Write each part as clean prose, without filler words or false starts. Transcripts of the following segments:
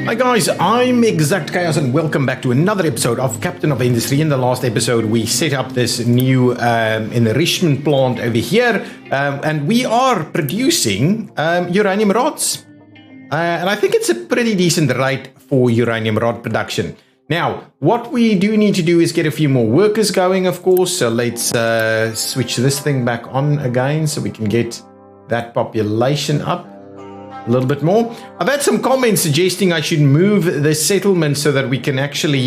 Hi guys, I'm ExactChaos and welcome back to another episode of Captain of Industry. In the last episode, we set up this new enrichment plant over here, and we are producing uranium rods. And I think it's a pretty decent rate for uranium rod production. Now, what we do need to do is get a few more workers going, of course. So let's switch this thing back on again so we can get that population up a little bit more. I've had some comments suggesting I should move the settlement so that we can actually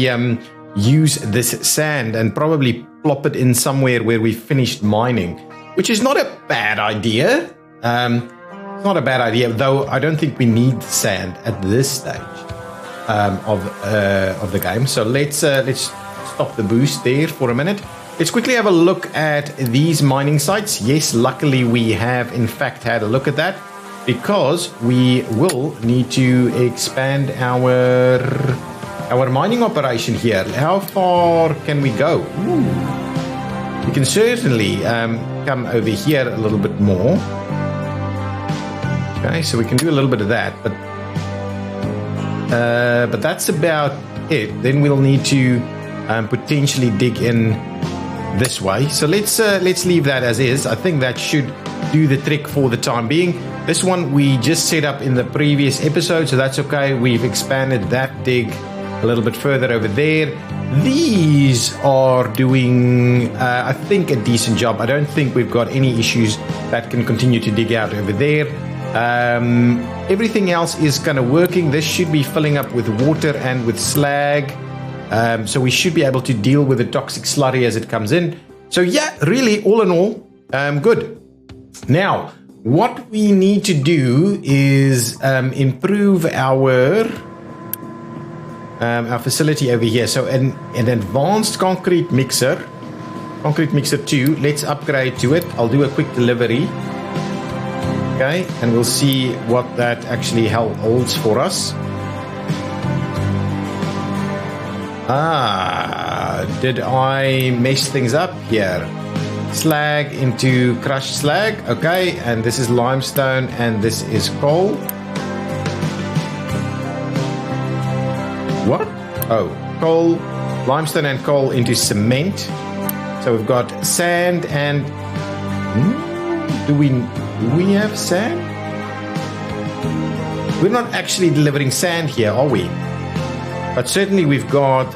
use this sand and probably plop it in somewhere where we finished mining, which is not a bad idea. It's not a bad idea, though I don't think we need sand at this stage of the game. So let's stop the boost there for a minute. Let's quickly have a look at these mining sites. Yes, luckily we have in fact had a look at that, because we will need to expand our mining operation here. How far can we go? Ooh. We can certainly come over here a little bit more. Okay, so we can do a little bit of that, but that's about it. Then we'll need to potentially dig in this way. So let's leave that as is. I think that should do the trick for the time being. This one we just set up in the previous episode, so that's okay. We've expanded that dig a little bit further over there. These are doing, I think, a decent job. I don't think we've got any issues that can continue to dig out over there. Everything else is kind of working. This should be filling up with water and with slag. So we should be able to deal with the toxic slurry as it comes in. So yeah, really, all in all, good. Now, what we need to do is improve our facility over here. So an advanced concrete mixer 2, let's upgrade to it. I'll do a quick delivery. Okay, and we'll see what that actually holds for us. Did I mess things up here? Slag into crushed slag. Okay, and this is limestone and this is coal. What? Oh, coal, limestone and coal into cement. So we've got sand and do we have sand? We're not actually delivering sand here, are we? But certainly we've got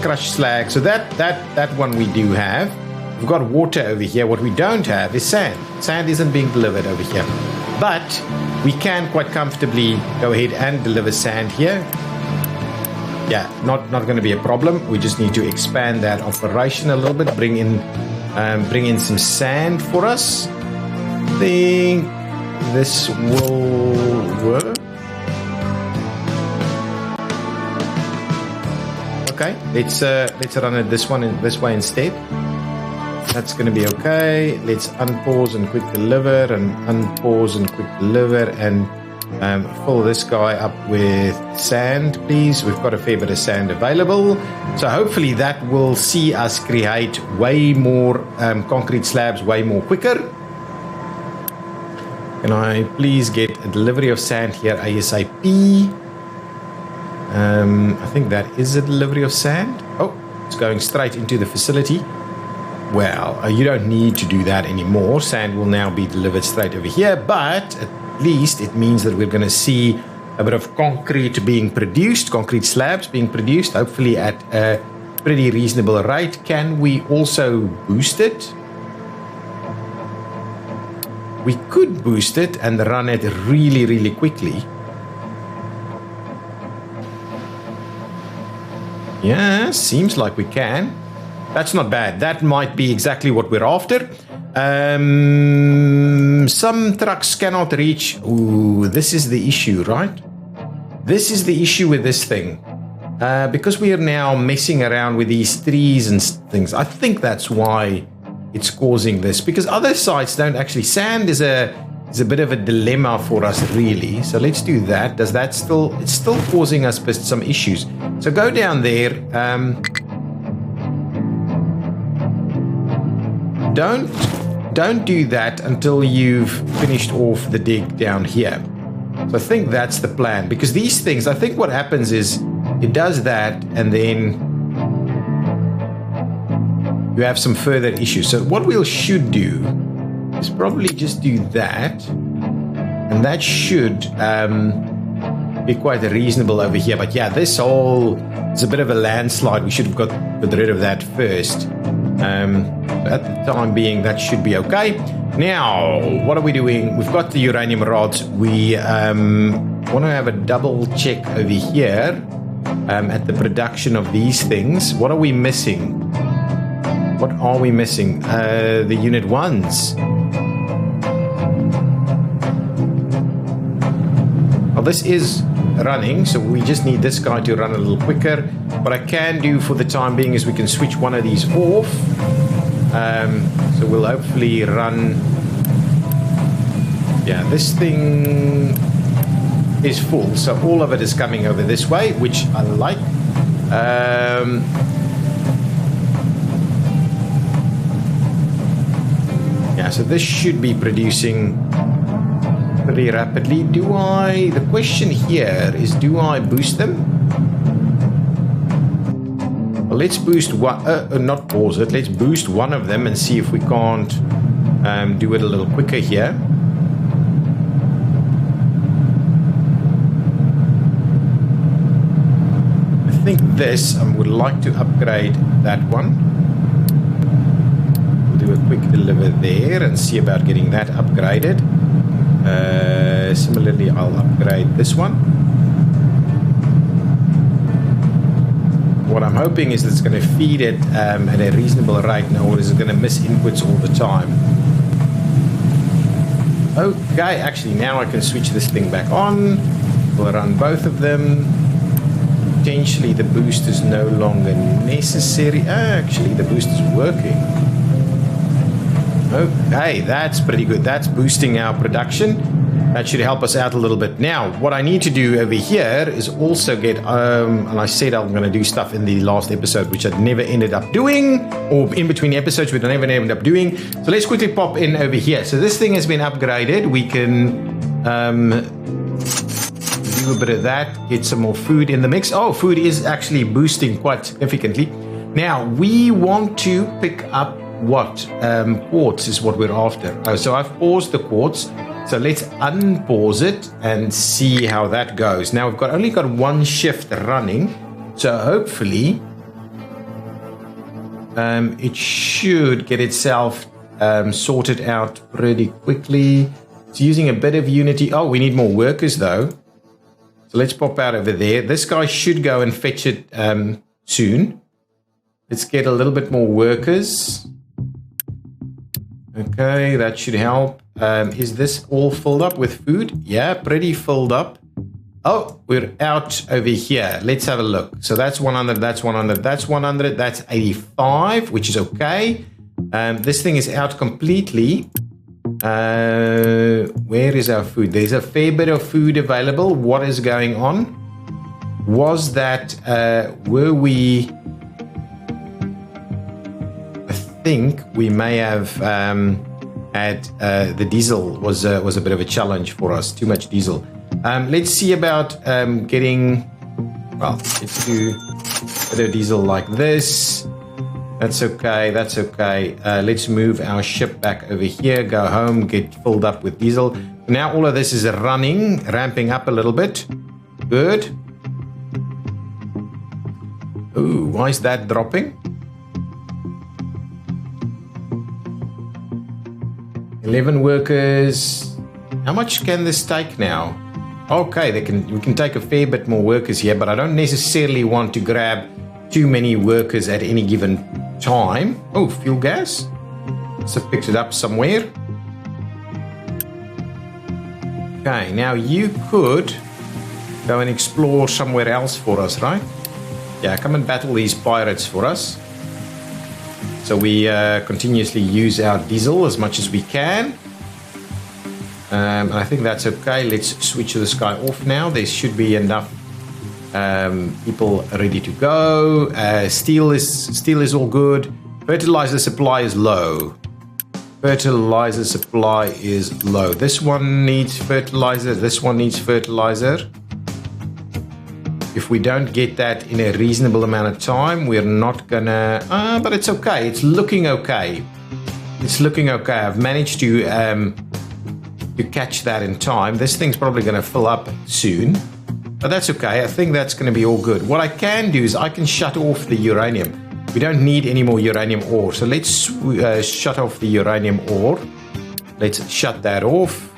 crushed slag. So that one we do have. We've got water over here. What we don't have is sand. Sand isn't being delivered over here. But we can quite comfortably go ahead and deliver sand here. Yeah, not going to be a problem. We just need to expand that operation a little bit. Bring in some sand for us. I think this will work. Okay, let's run it this way instead. That's going to be okay. Let's unpause and quick deliver, and unpause and quick deliver, and fill this guy up with sand, please. We've got a fair bit of sand available. So hopefully that will see us create way more concrete slabs way more quicker. Can I please get a delivery of sand here ASAP? I think that is a delivery of sand. Oh, it's going straight into the facility. Well, you don't need to do that anymore. Sand will now be delivered straight over here, but at least it means that we're going to see a bit of concrete being produced, concrete slabs being produced, hopefully at a pretty reasonable rate. Can we also boost it? We could boost it and run it really, really quickly. Yeah, seems like we can. That's not bad. That might be exactly what we're after. Some trucks cannot reach. Ooh, this is the issue, right? This is the issue with this thing. Because we are now messing around with these trees and things. I think that's why it's causing this. Because other sites don't actually. Sand is a bit of a dilemma for us, really. So let's do that. Does that still? It's still causing us some issues. So go down there. Don't do that until you've finished off the dig down here. So I think that's the plan, because these things, I think what happens is it does that and then you have some further issues. So what we should do is probably just do that, and that should be quite reasonable over here. But yeah, this whole is a bit of a landslide. We should have got rid of that first. At the time being, that should be okay. Now, what are we doing? We've got the uranium rods. We want to have a double check over here at the production of these things. What are we missing? What are we missing? The unit 1s. Well, this is running, so we just need this guy to run a little quicker. What I can do for the time being is we can switch one of these off. So we'll hopefully run. Yeah, this thing is full, so all of it is coming over this way, which I like. Yeah, so this should be producing pretty rapidly. The question here is, do I boost them? Well, let's boost one, not pause it, let's boost one of them and see if we can't do it a little quicker here. I think this, I would like to upgrade that one. We'll do a quick deliver there and see about getting that upgraded. Similarly, I'll upgrade this one. What I'm hoping is that it's going to feed it at a reasonable rate now, or is it going to miss inputs all the time? Okay, actually now I can switch this thing back on. We'll run both of them. Potentially the boost is no longer necessary. Actually, the boost is working. Okay, that's pretty good. That's boosting our production. That should help us out a little bit. Now, what I need to do over here is also get, and I said I'm going to do stuff in the last episode, which I never ended up doing, or in between episodes, which I never ended up doing. So let's quickly pop in over here. So this thing has been upgraded. We can do a bit of that, get some more food in the mix. Oh, food is actually boosting quite significantly. Now, we want to pick up what? Quartz is what we're after. Oh, so I've paused the quartz. So let's unpause it and see how that goes. Now we've only got one shift running. So hopefully it should get itself sorted out pretty quickly. It's using a bit of Unity. Oh, we need more workers though. So let's pop out over there. This guy should go and fetch it soon. Let's get a little bit more workers. Okay, that should help. Is this all filled up with food? Yeah, pretty filled up. Oh, we're out over here. Let's have a look. So that's 100, that's 100, that's 100, that's 85, which is okay. This thing is out completely. Where is our food? There's a fair bit of food available. What is going on? Was that, were we... I think we may have had the diesel was a bit of a challenge for us. Too much diesel. Let's see about getting. Well, let's do a bit of diesel like this. That's okay. That's okay. Let's move our ship back over here. Go home. Get filled up with diesel. Now all of this is running, ramping up a little bit. Good. Ooh, why is that dropping? 11 workers. How much can this take now? Okay, we can take a fair bit more workers here, but I don't necessarily want to grab too many workers at any given time. Oh, fuel gas. So I picked it up somewhere. Okay, now you could go and explore somewhere else for us, right? Yeah, come and battle these pirates for us. So we continuously use our diesel as much as we can. I think that's okay. Let's switch this guy off now. There should be enough people ready to go. Steel is all good. Fertilizer supply is low. Fertilizer supply is low. This one needs fertilizer. This one needs fertilizer. If we don't get that in a reasonable amount of time, we're not gonna... but it's okay. It's looking okay. It's looking okay. I've managed to catch that in time. This thing's probably going to fill up soon. But that's okay. I think that's going to be all good. What I can do is I can shut off the uranium. We don't need any more uranium ore. So let's shut off the uranium ore. Let's shut that off.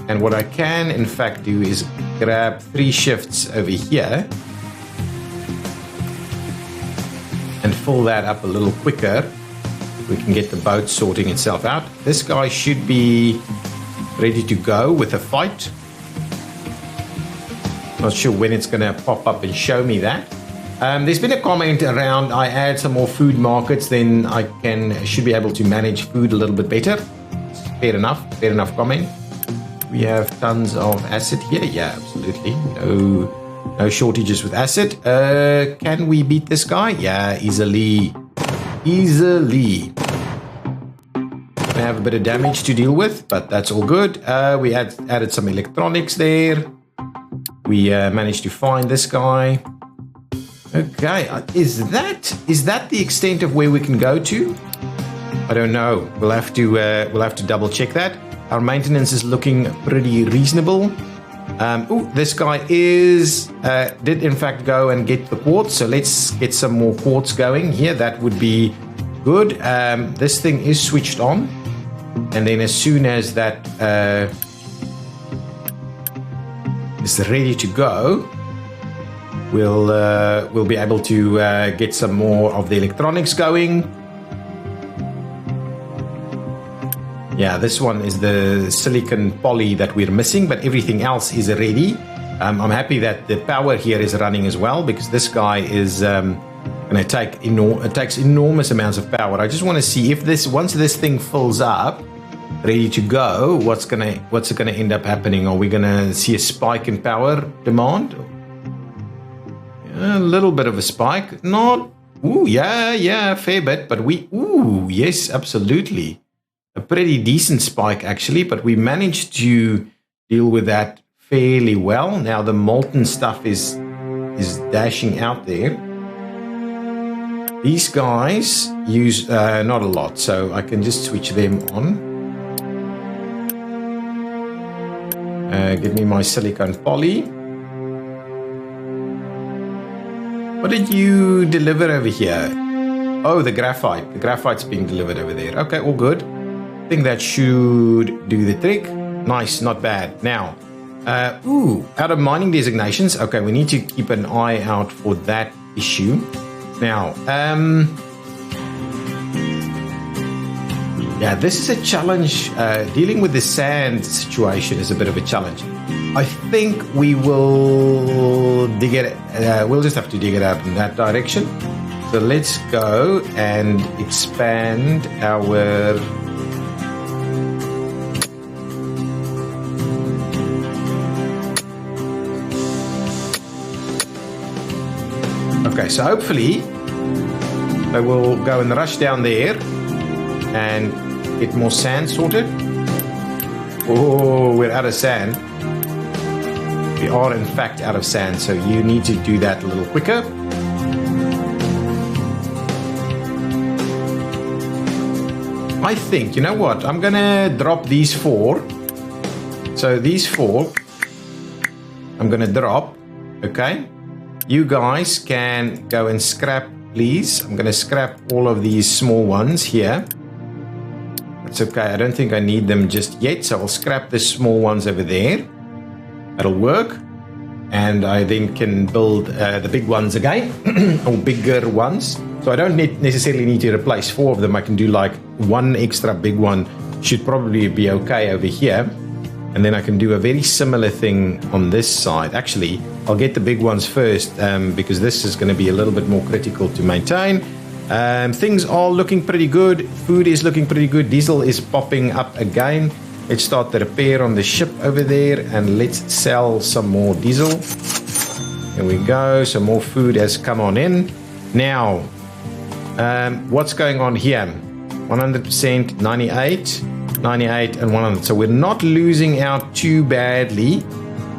And what I can, in fact, do is grab 3 shifts over here and fill that up a little quicker. We can get the boat sorting itself out. This guy should be ready to go with a fight. Not sure when it's going to pop up and show me that. There's been a comment around I add some more food markets, then I should be able to manage food a little bit better. Fair enough comment. We have tons of acid here. Yeah, absolutely. No shortages with acid. Can we beat this guy? Yeah, easily. Easily. We have a bit of damage to deal with, but that's all good. We added some electronics there. We managed to find this guy. Okay, is that the extent of where we can go to? I don't know. We'll have to double check that. Our maintenance is looking pretty reasonable. This guy did in fact go and get the quartz. So let's get some more quartz going here. That would be good. This thing is switched on, and then as soon as that is ready to go, we'll be able to get some more of the electronics going. Yeah, this one is the silicon poly that we're missing, but everything else is ready. I'm happy that the power here is running as well, because this guy is going to take it takes enormous amounts of power. I just want to see if once this thing fills up, ready to go, what's it gonna end up happening? Are we gonna see a spike in power demand? A little bit of a spike, not. Yeah, fair bit, but yes, absolutely. A pretty decent spike actually, but we managed to deal with that fairly well. Now the molten stuff is dashing out there. These guys use not a lot, so I can just switch them on. Give me my silicon poly. What did you deliver over here? Oh, the graphite. The graphite's being delivered over there. Okay, all good. I think that should do the trick. Nice, not bad. Now, out of mining designations. Okay, we need to keep an eye out for that issue. Now, yeah, this is a challenge. Dealing with the sand situation is a bit of a challenge. I think we will dig it. We'll just have to dig it out in that direction. So let's go and expand our. Okay, so hopefully I will go and rush down there and get more sand sorted. Oh, we're out of sand. We are in fact out of sand, so you need to do that a little quicker. I think, you know what, I'm gonna drop these 4. So these 4 I'm gonna drop. Okay, you guys can go and scrap, please. I'm gonna scrap all of these small ones here. That's okay, I don't think I need them just yet, so I'll scrap the small ones over there. That'll work, and I then can build the big ones again, or bigger ones. So I don't necessarily need to replace 4 of them. I can do like 1 extra big one, should probably be okay over here. And then I can do a very similar thing on this side. Actually, I'll get the big ones first, because this is going to be a little bit more critical to maintain. Things are looking pretty good. Food is looking pretty good. Diesel is popping up again. Let's start the repair on the ship over there, and let's sell some more diesel. There we go. Some more food has come on in. Now, what's going on here? 100%, 98, 98, and 100. So we're not losing out too badly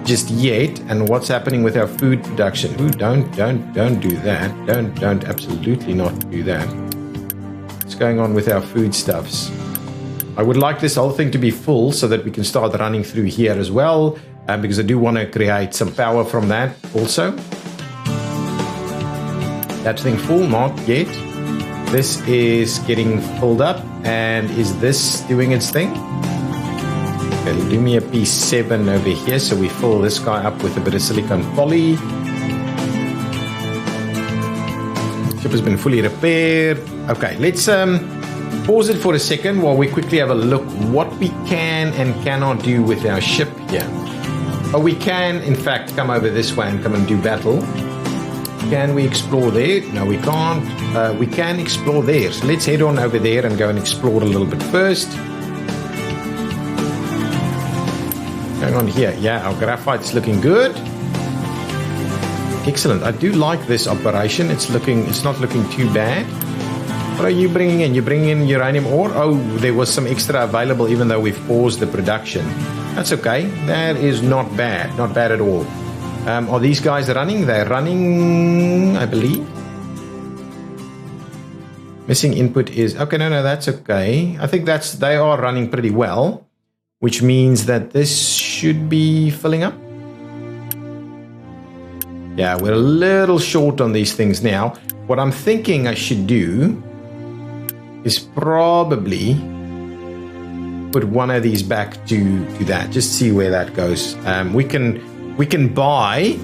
just yet. And what's happening with our food production? Ooh, don't do that. Don't absolutely not do that. What's going on with our foodstuffs? I would like this whole thing to be full so that we can start running through here as well, because I do want to create some power from that also. That thing full? Not yet. This is getting filled up, and is this doing its thing? Okay, do me a P7 over here so we fill this guy up with a bit of silicon poly. Ship has been fully repaired. Okay, let's pause it for a second while we quickly have a look what we can and cannot do with our ship here. Oh, we can in fact come over this way and come and do battle. Can we explore there? No, we can't. We can explore there. So let's head on over there and go and explore a little bit first. Going on here. Yeah, our graphite's looking good. Excellent. I do like this operation. It's not looking too bad. What are you bringing in? You're bringing in uranium ore? Oh, there was some extra available even though we've paused the production. That's okay. That is not bad. Not bad at all. Are these guys running? They're running, I believe. Missing input is... Okay, no, that's okay. I think they are running pretty well, which means that this should be filling up. Yeah, we're a little short on these things now. What I'm thinking I should do is probably put one of these back to that. Just see where that goes. We can buy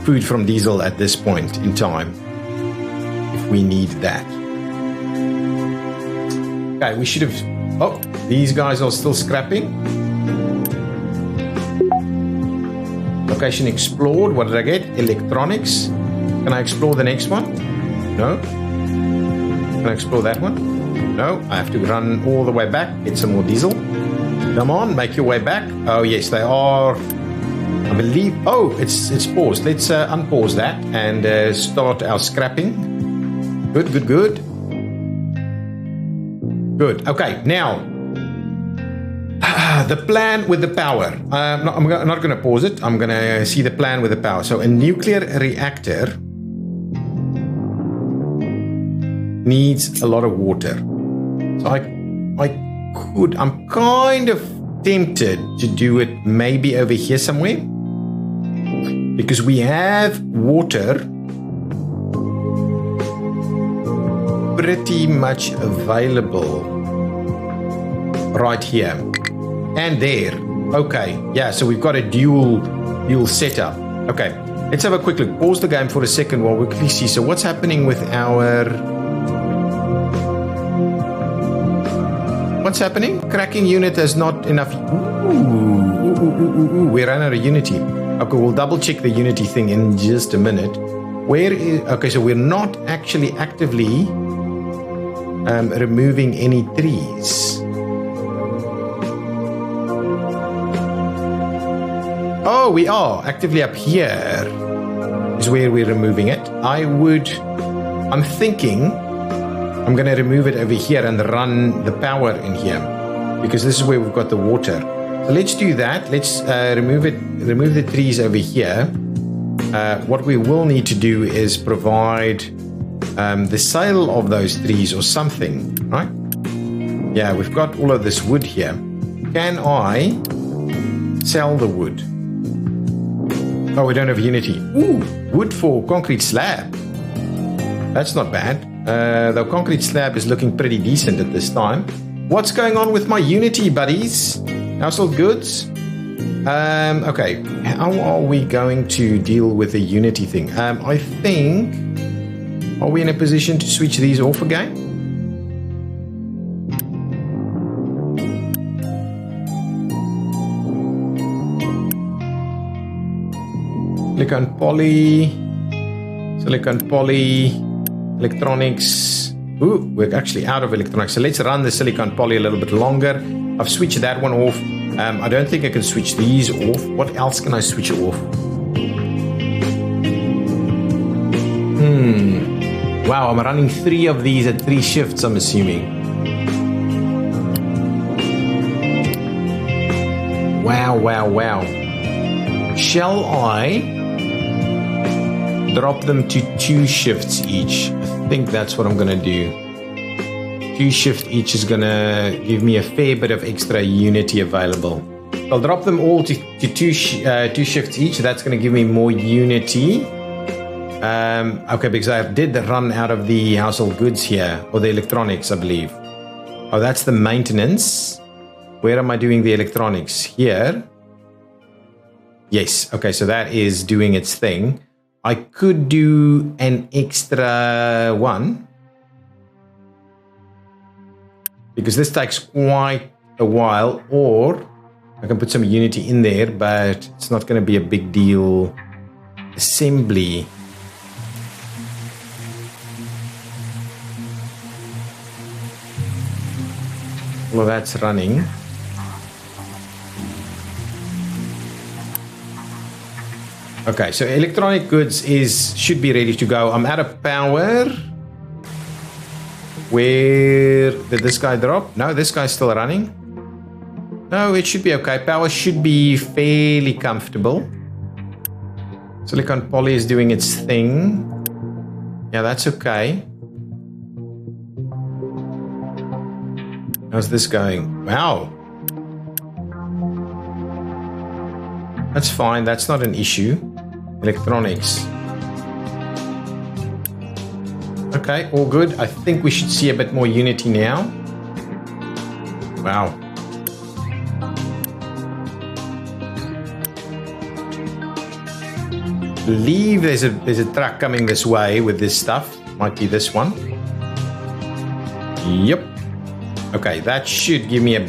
food from diesel at this point in time if we need that. Okay, we should have... Oh, these guys are still scrapping. Location explored. What did I get? Electronics. Can I explore the next one? No. Can I explore that one? No. I have to run all the way back, get some more diesel. Come on, make your way back. Oh, yes, they are... I believe... Oh, it's paused. Let's unpause that and start our scrapping. Good. Good. Okay, now... the plan with the power. I'm not going to pause it. I'm going to see the plan with the power. So a nuclear reactor needs a lot of water. So I'm kind of tempted to do it maybe over here somewhere, because we have water pretty much available right here and there. Okay, yeah, so we've got a dual setup. Okay, let's have a quick look. Pause the game for a second while we quickly see. So what's happening with our... What's happening? Cracking unit has not enough... Ooh, we ran out of unity. Okay, we'll double check the unity thing in just a minute. Where is... Okay, so we're not actually actively removing any trees. Oh, we are actively up here is where we're removing it. I'm thinking I'm going to remove it over here and run the power in here, because this is where we've got the water. So let's do that. Let's remove the trees over here. What we will need to do is provide the sale of those trees or something, right? Yeah, we've got all of this wood here. Can I sell the wood? Oh, we don't have unity. Ooh, wood for concrete slab. That's not bad. The concrete slab is looking pretty decent at this time. What's going on with my unity, buddies? Household goods? Okay, how are we going to deal with the unity thing? I think... Are we in a position to switch these off again? Silicon poly, electronics. Ooh, we're actually out of electronics. So let's run the silicon poly a little bit longer. I've switched that one off. I don't think I can switch these off. What else can I switch off? Wow, I'm running 3 of these at 3 shifts, I'm assuming. Wow, wow, wow. Shall I drop them to 2 shifts each? I think that's what I'm going to do. 2 shifts each is going to give me a fair bit of extra unity available. I'll drop them all to 2 shifts each. That's going to give me more unity. Okay, because I did run out of the household goods here, or the electronics, I believe. Oh, that's the maintenance. Where am I doing the electronics? Here. Yes, okay, so that is doing its thing. I could do an extra one, because this takes quite a while, or I can put some unity in there, but it's not going to be a big deal. Assembly. Well, that's running. Okay, so electronic goods should be ready to go. I'm out of power. Where did this guy drop? No, this guy's still running. No, it should be okay. Power should be fairly comfortable. Silicon poly is doing its thing. Yeah, that's okay. How's this going? Wow. That's fine. That's not an issue. Electronics. Okay, all good. I think we should see a bit more unity now. Wow. Believe there's a truck coming this way with this stuff. Might be this one. Yep. Okay, that should give me a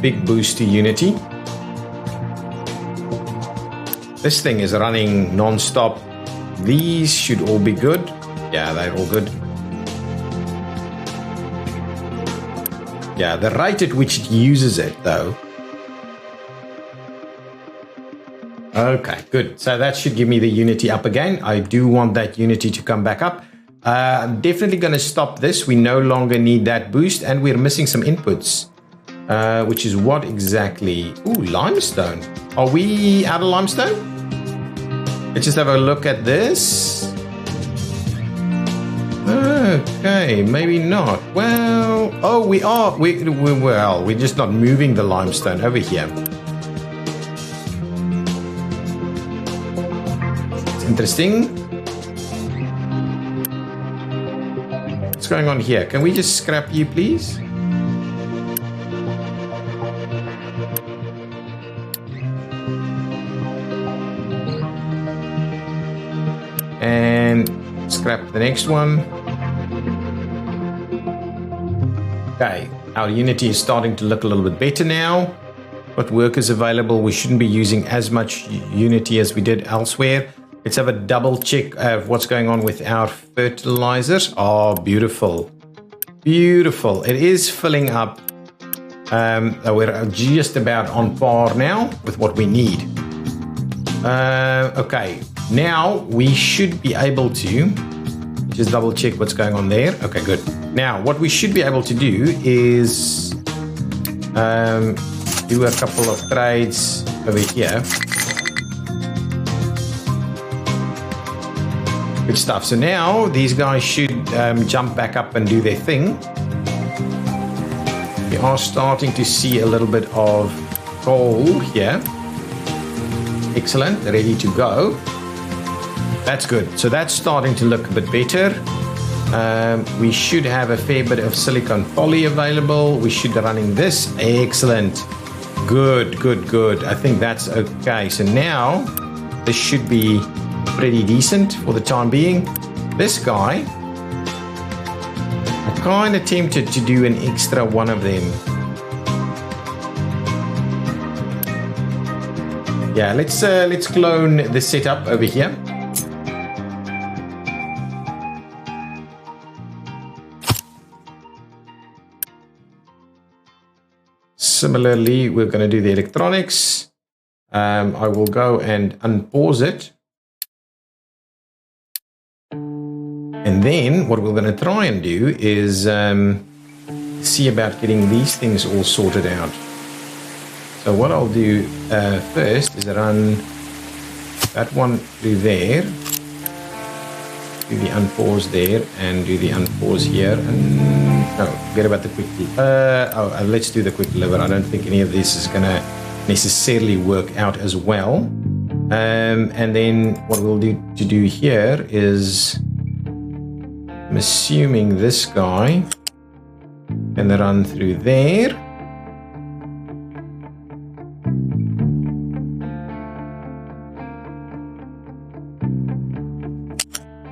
big boost to unity. This thing is running non-stop. These should all be good. Yeah, they're all good. Yeah, the rate at which it uses it, though. Okay, good. So that should give me the unity up again. I do want that unity to come back up. I'm definitely going to stop this. We no longer need that boost, and we're missing some inputs. Which is what exactly? Ooh, limestone. Are we out of limestone? Let's just have a look at this. Okay, maybe not. Well, oh, we are. We're just not moving the limestone over here. It's interesting. What's going on here? Can we just scrap you, please? And scrap the next one. Okay, our unity is starting to look a little bit better now. Got workers available. We shouldn't be using as much unity as we did elsewhere. Let's have a double check of what's going on with our fertilizers. Oh, beautiful. Beautiful. It is filling up. We're just about on par now with what we need. Okay, now we should be able to just double check what's going on there. Okay, good. Now, what we should be able to do is do a couple of trades over here. Good stuff. So now these guys should jump back up and do their thing. We are starting to see a little bit of coal here. Excellent, ready to go. That's good. So that's starting to look a bit better. We should have a fair bit of silicon poly available. We should be running this. Excellent. Good, good, good. I think that's okay. So now this should be pretty decent for the time being. This guy, I'm kind of tempted to do an extra one of them. Yeah, let's clone the setup over here. Similarly, we're going to do the electronics. I will go and unpause it. And then what we're going to try and do is see about getting these things all sorted out. So what I'll do first is run that one through there, do the unpause there, and do the unpause here. And no, forget about the quick. Let's do the quick deliver. I don't think any of this is going to necessarily work out as well. And then what we'll do to do here is, I'm assuming this guy can run through there.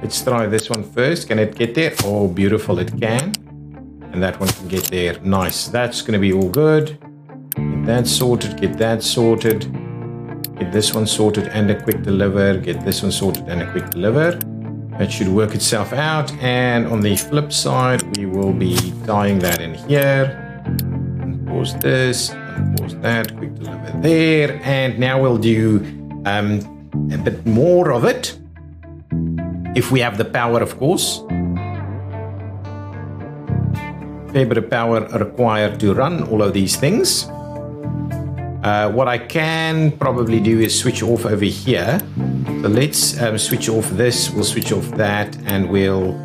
Let's try this one first. Can it get there? Oh, beautiful, it can. And that one can get there. Nice. That's going to be all good. Get that sorted. Get that sorted. Get this one sorted and a quick deliver. Get this one sorted and a quick deliver. That should work itself out. And on the flip side, we will be tying that in here. Unpause this. Unpause that. Quick deliver there. And now we'll do a bit more of it. If we have the power, of course. Fair bit of power required to run all of these things. What I can probably do is switch off over here. So let's switch off this, we'll switch off that, and we'll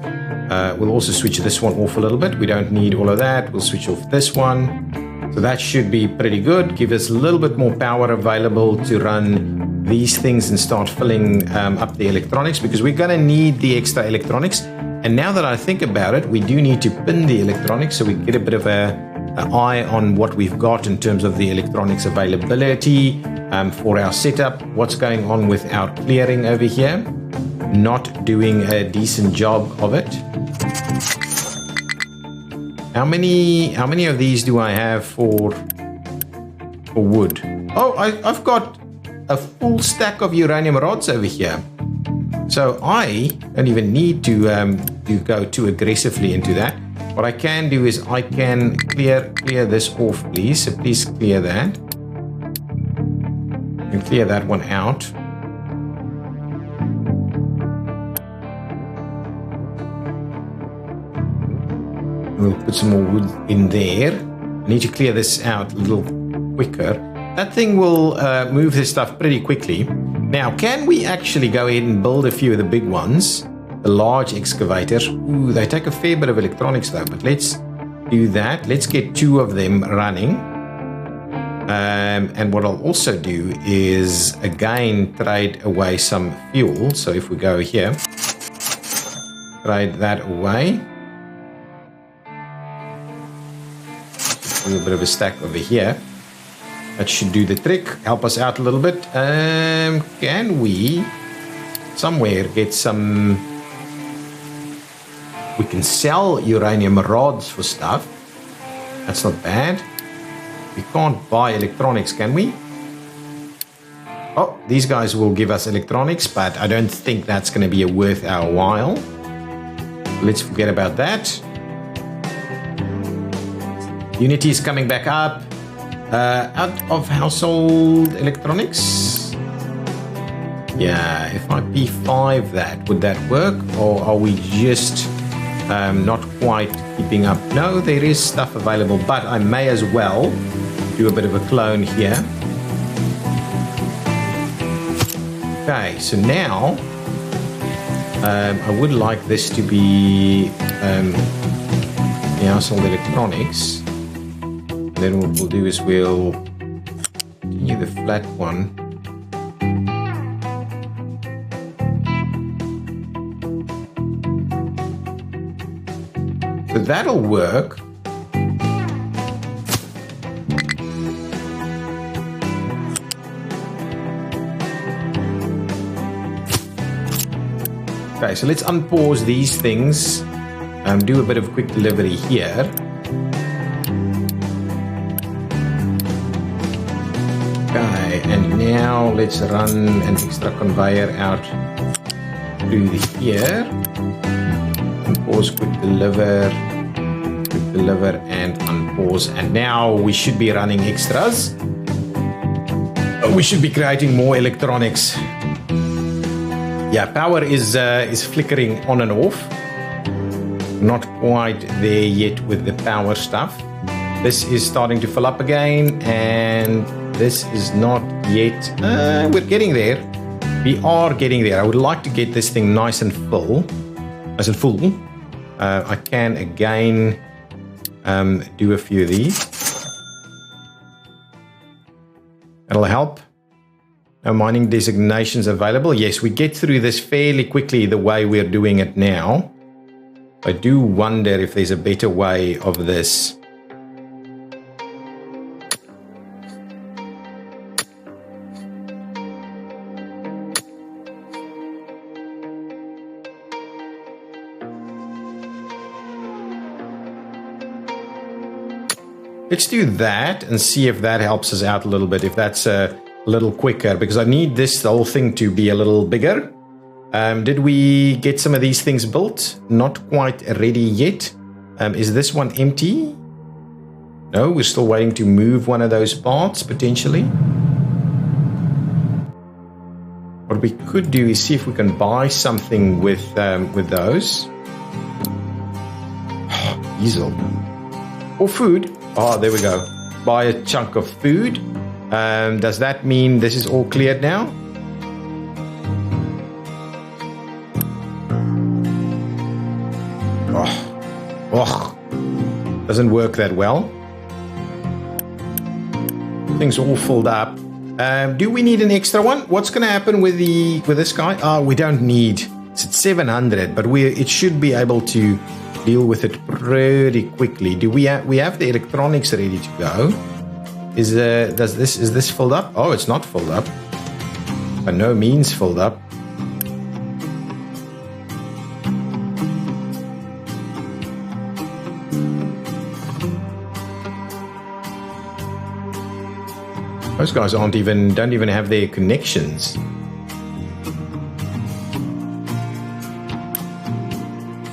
also switch this one off a little bit. We don't need all of that. We'll switch off this one. So that should be pretty good. Give us a little bit more power available to run these things and start filling up the electronics, because we're going to need the extra electronics. And now that I think about it, we do need to pin the electronics so we get a bit of an eye on what we've got in terms of the electronics availability for our setup. What's going on with our clearing over here? Not doing a decent job of it. How many of these do I have for wood? Oh, I've got a full stack of uranium rods over here. So I don't even need to go too aggressively into that. What I can do is I can clear this off, please. So please clear that. And clear that one out. We'll put some more wood in there. I need to clear this out a little quicker. That thing will move this stuff pretty quickly. Now, can we actually go ahead and build a few of the big ones? The large excavators. Ooh, they take a fair bit of electronics though, but let's do that. Let's get 2 of them running. And what I'll also do is, again, trade away some fuel. So if we go here, trade that away. Do a bit of a stack over here. That should do the trick, help us out a little bit. Can we somewhere get some... We can sell uranium rods for stuff. That's not bad. We can't buy electronics, can we? Oh, these guys will give us electronics, but I don't think that's going to be worth our while. Let's forget about that. Unity is coming back up. Out of household electronics. Yeah, if I P5 that, would that work? Or are we just not quite keeping up? No, there is stuff available, but I may as well do a bit of a clone here. Okay, so now I would like this to be the household electronics. Then what we'll do is we'll continue the flat one. So that'll work. Okay, so let's unpause these things and do a bit of quick delivery here. Okay, and now let's run an extra conveyor out through here. Unpause, quick deliver, and unpause. And now we should be running extras. We should be creating more electronics. Yeah, power is flickering on and off. Not quite there yet with the power stuff. This is starting to fill up again, and this is not yet. We're getting there. We are getting there. I would like to get this thing nice and full. I can again do a few of these. That'll help. No mining designations available. Yes, we get through this fairly quickly the way we're doing it now. I do wonder if there's a better way of this. Let's do that and see if that helps us out a little bit, if that's a little quicker, because I need the whole thing to be a little bigger. Did we get some of these things built? Not quite ready yet. Is this one empty? No, we're still waiting to move one of those parts, potentially. What we could do is see if we can buy something with those. Diesel. Or food. Oh, there we go. Buy a chunk of food. Does that mean this is all cleared now? Oh, doesn't work that well. Things all filled up. Do we need an extra one? What's going to happen with this guy? Oh, we don't need. It's at 700, but it should be able to deal with it pretty quickly. Do we have the electronics ready to go? Is this filled up? Oh, it's not filled up. By no means filled up. Those guys don't even have their connections.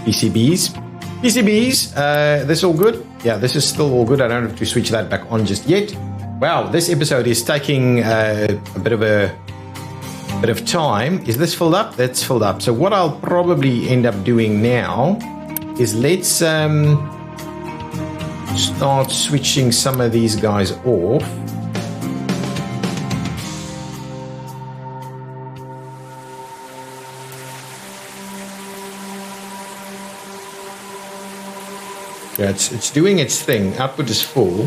PCBs, this all good? Yeah, this is still all good. I don't have to switch that back on just yet. Wow, this episode is taking a bit of time. Is this filled up? That's filled up. So what I'll probably end up doing now is let's start switching some of these guys off. Yeah, it's doing its thing. Output is full.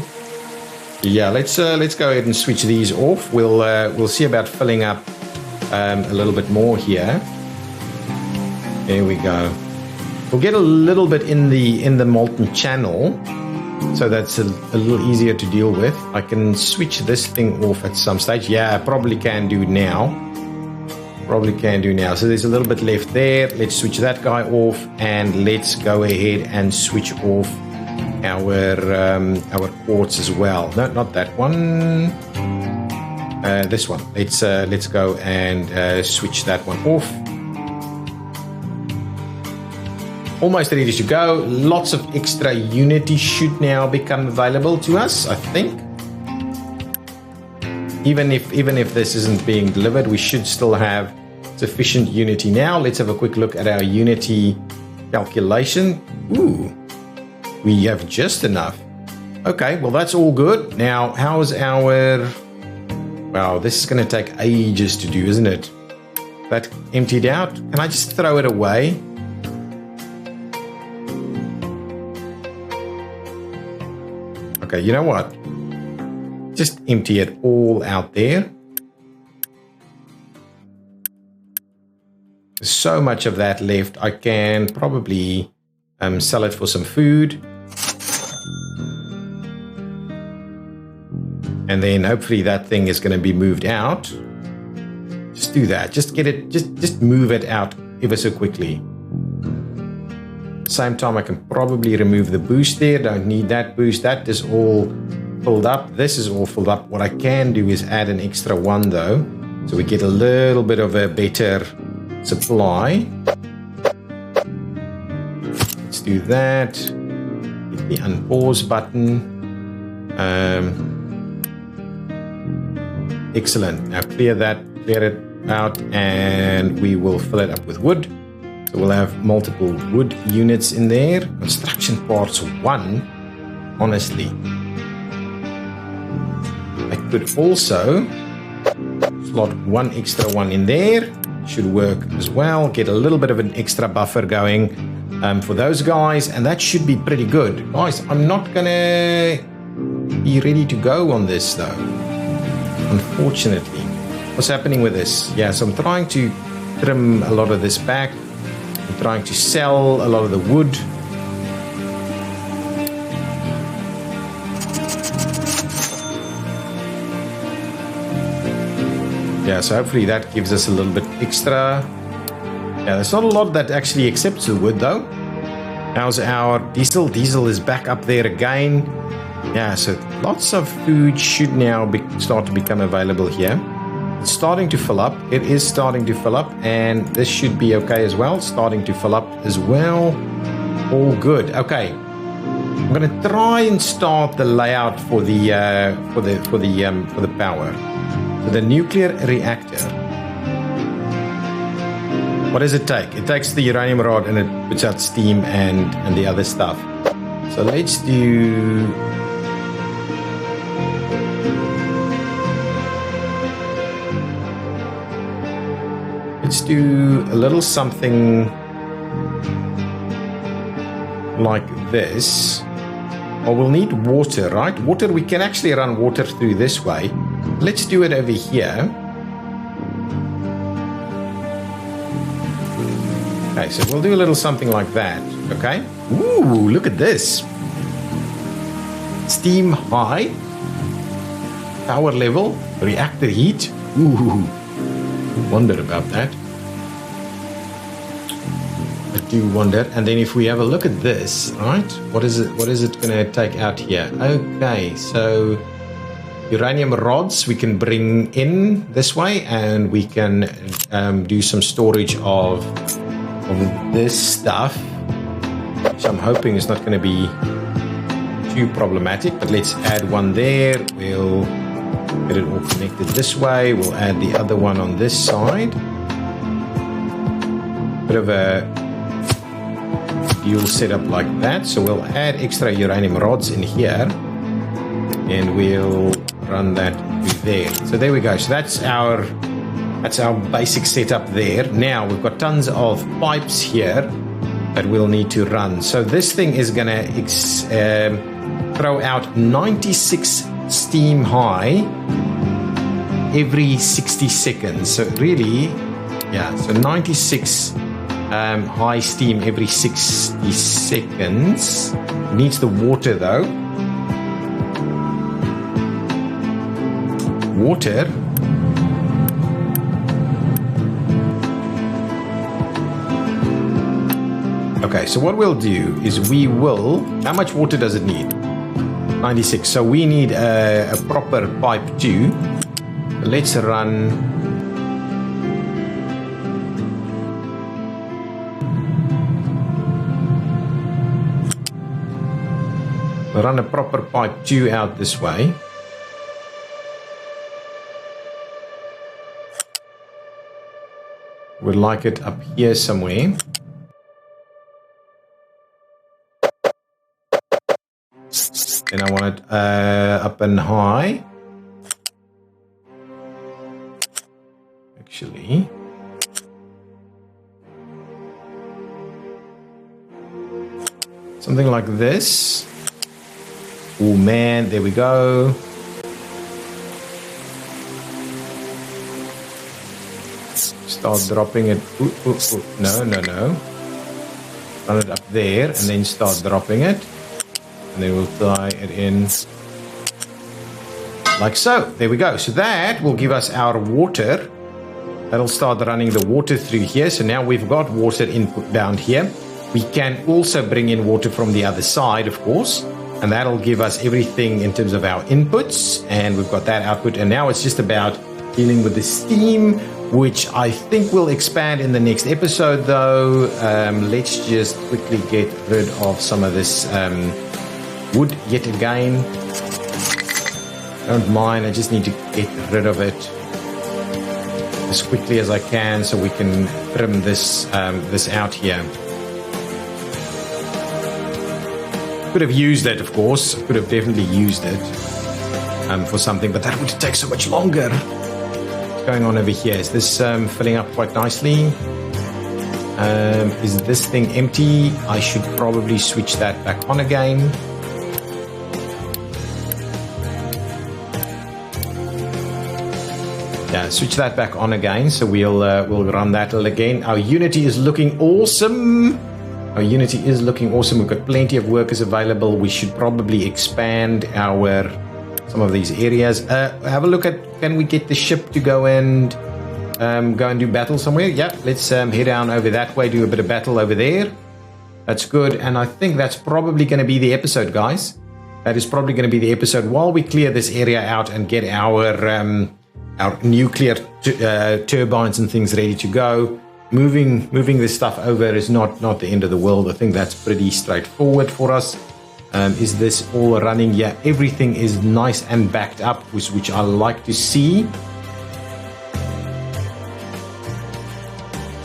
Yeah, let's go ahead and switch these off. We'll see about filling up a little bit more here. There we go. We'll get a little bit in the molten channel, so that's a little easier to deal with. I can switch this thing off at some stage. Yeah, I probably can do now. So there's a little bit left there. Let's switch that guy off, and let's go ahead and switch off our quartz as well. No, not that one. This one. Let's go and switch that one off. Almost ready to go. Lots of extra Unity should now become available to us, I think. Even if this isn't being delivered, we should still have sufficient Unity now. Let's have a quick look at our Unity calculation. Ooh, we have just enough. Okay, well, that's all good. Now, how's our... Wow, this is going to take ages to do, isn't it? That emptied out. Can I just throw it away? Okay, you know what? Just empty it all out there. There's so much of that left. I can probably sell it for some food. And then hopefully that thing is going to be moved out. Just do that. Just get it, just move it out ever so quickly. Same time, I can probably remove the boost there. Don't need that boost. That is all filled up. This is all filled up. What I can do is add an extra one though, so we get a little bit of a better supply. Let's do that. Hit the unpause button. Excellent. Now clear it out, and we will fill it up with wood. So we'll have multiple wood units in there. Construction parts 1. Honestly, I could also slot one extra one in there. Should work as well. Get a little bit of an extra buffer going for those guys, and that should be pretty good. Guys, I'm not gonna be ready to go on this though, unfortunately. What's happening with this? Yeah, so I'm trying to trim a lot of this back. I'm trying to sell a lot of the wood. Yeah, so hopefully that gives us a little bit extra. Yeah, there's not a lot that actually accepts the wood though. How's our diesel? Diesel is back up there again. Yeah, so lots of food should now start to become available here. It's starting to fill up. It is starting to fill up, and this should be okay as well. Starting to fill up as well. All good. Okay, I'm gonna try and start the layout for the power. So the nuclear reactor. What does it take? It takes the uranium rod and it puts out steam and the other stuff. So let's do. Let's do a little something like this. Oh, we'll need water, right? Water, we can actually run water through this way. Let's do it over here. Okay, so we'll do a little something like that, okay? Ooh, look at this. Steam high. Power level. Reactor heat. Ooh, wonder about that. I do wonder. And then if we have a look at this, right? What is it going to take out here? Okay, so uranium rods we can bring in this way, and we can do some storage of this stuff, which I'm hoping is not going to be too problematic. But let's add one there. We'll get it all connected this way. We'll add the other one on this side. Bit of a dual setup like that. So we'll add extra uranium rods in here, and we'll run that through there. So there we go. So that's our basic setup there. Now we've got tons of pipes here that we'll need to run. So this thing is going to throw out 96 steam high every 60 seconds. So really, yeah, so 96 high steam every 60 seconds. It needs the water though. Water. Okay, so what we'll do is we will... How much water does it need? 96. So we need a proper pipe too. Let's run... We'll run a proper pipe 2 out this way. We'd like it up here somewhere. And I want it up and high. Actually. Something like this. Oh man, there we go. Start dropping it. Ooh, ooh, ooh. No, no, no. Run it up there and then start dropping it. And then we'll tie it in like so. There we go. So that will give us our water. That'll start running the water through here. So now we've got water input down here. We can also bring in water from the other side, of course. And that'll give us everything in terms of our inputs. And we've got that output. And now it's just about dealing with the steam, which I think will expand in the next episode, though. Let's just quickly get rid of some of this wood yet again. Don't mind, I just need to get rid of it. as quickly as I can so we can trim this this out here. Could have used it, of course. Could have definitely used it for something, but that would take so much longer. What's going on over here? Is this filling up quite nicely? Is this thing empty? I should probably switch that back on again. Yeah, switch that back on again. So we'll run that again. Our Unity is looking awesome. Our Unity is looking awesome. We've got plenty of workers available. We should probably expand some of these areas. Have a look at, can we get the ship to go and do battle somewhere? Yeah, let's head down over that way, do a bit of battle over there. That's good. And I think that's probably going to be the episode, guys. That is probably going to be the episode while we clear this area out and get our nuclear turbines and things ready to go. Moving this stuff over is not the end of the world. I think that's pretty straightforward for us. Is this all running? Yeah, everything is nice and backed up, which I like to see.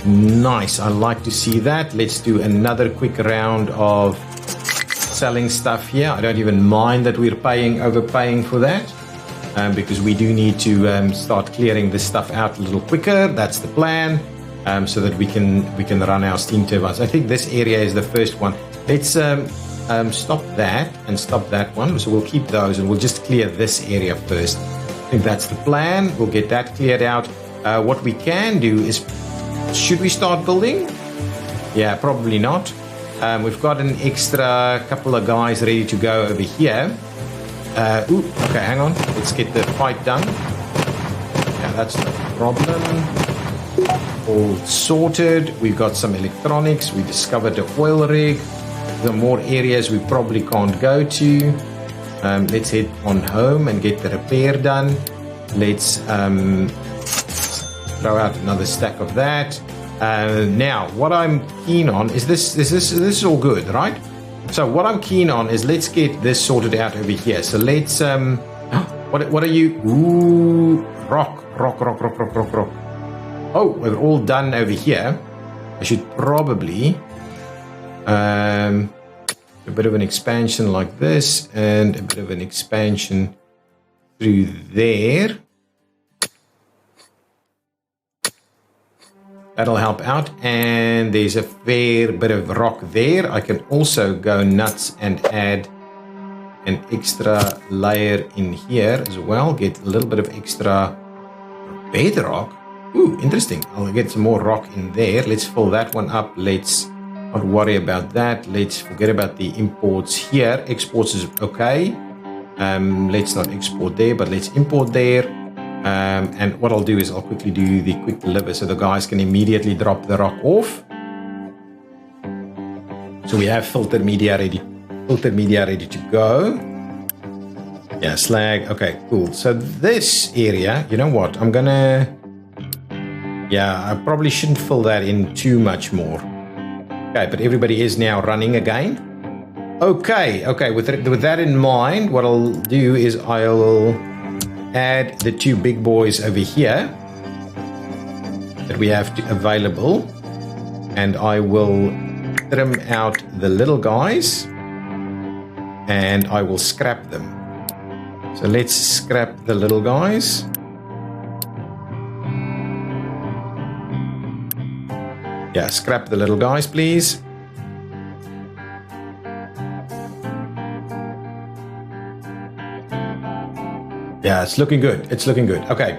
Nice, I like to see that. Let's do another quick round of selling stuff here. I don't even mind that we're overpaying for that, because we do need to start clearing this stuff out a little quicker. That's the plan. So that we can run our steam turbines. I think this area is the first one. Let's stop that and stop that one. So we'll keep those and we'll just clear this area first. I think that's the plan. We'll get that cleared out. What we can do is, should we start building? Yeah, probably not. We've got an extra couple of guys ready to go over here. Okay, hang on. Let's get the fight done. Yeah, that's no problem. All sorted. We've got some electronics. We discovered the oil rig. There are more areas we probably can't go to. Let's head on home and get the repair done. Let's throw out another stack of that. Now, what I'm keen on is this is all good, right? So what I'm keen on is let's get this sorted out over here. So let's what are you? Ooh, rock. Oh, we're all done over here. I should probably a bit of an expansion like this and a bit of an expansion through there. That'll help out. And there's a fair bit of rock there. I can also go nuts and add an extra layer in here as well. Get a little bit of extra bedrock. Ooh, interesting. I'll get some more rock in there. Let's fill that one up. Let's not worry about that. Let's forget about the imports here. Exports is okay. Let's not export there, but let's import there. And what I'll do is I'll quickly do the quick deliver so the guys can immediately drop the rock off. So we have filtered media ready to go. Yeah, slag. Okay, cool. So this area, you know what? I probably shouldn't fill that in too much more. Okay, but everybody is now running again. Okay. With that in mind, what I'll do is I'll add the two big boys over here that we have available, and I will trim out the little guys and I will scrap them. So let's scrap the little guys. Yeah, scrap the little guys, please. Yeah, it's looking good. Okay.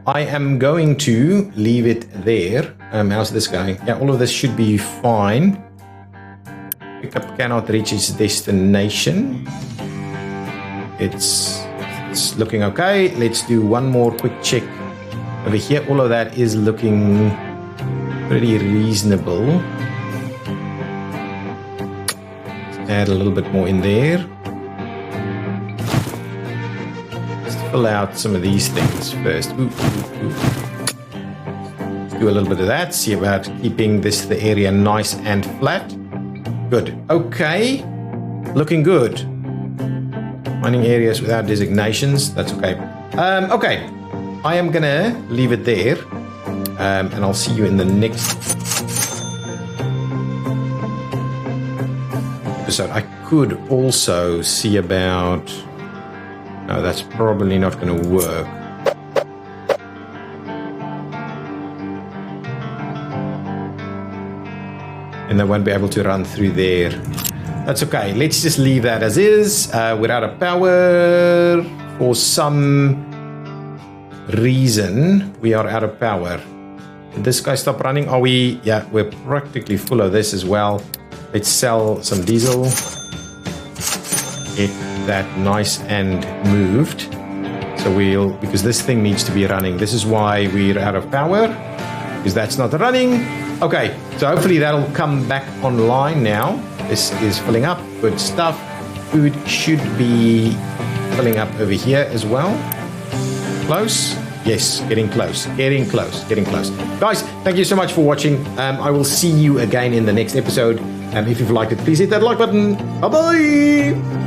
I am going to leave it there. How's this going? Yeah, all of this should be fine. Pickup cannot reach its destination. It's looking okay. Let's do one more quick check over here. All of that is looking pretty reasonable. Let's add a little bit more in there. Let's fill out some of these things first. Let's do a little bit of that. See about keeping the area nice and flat. Good. Okay. Looking good. Mining areas without designations. That's okay. Okay. I am gonna leave it there. and I'll see you in the next episode. I could also see about... No, that's probably not going to work. And they won't be able to run through there. That's okay. Let's just leave that as is. We're out of power. For some reason, we are out of power. Did this guy stop running? Are we? Yeah, we're practically full of this as well. Let's sell some diesel. Get that nice and moved. So because this thing needs to be running. This is why we're out of power, because that's not running. Okay, so hopefully that'll come back online now. This is filling up. Good stuff. Food should be filling up over here as well. Close? Yes, getting close. Getting close. Getting close. Guys, thank you so much for watching. I will see you again in the next episode. If you've liked it, please hit that like button. Bye-bye!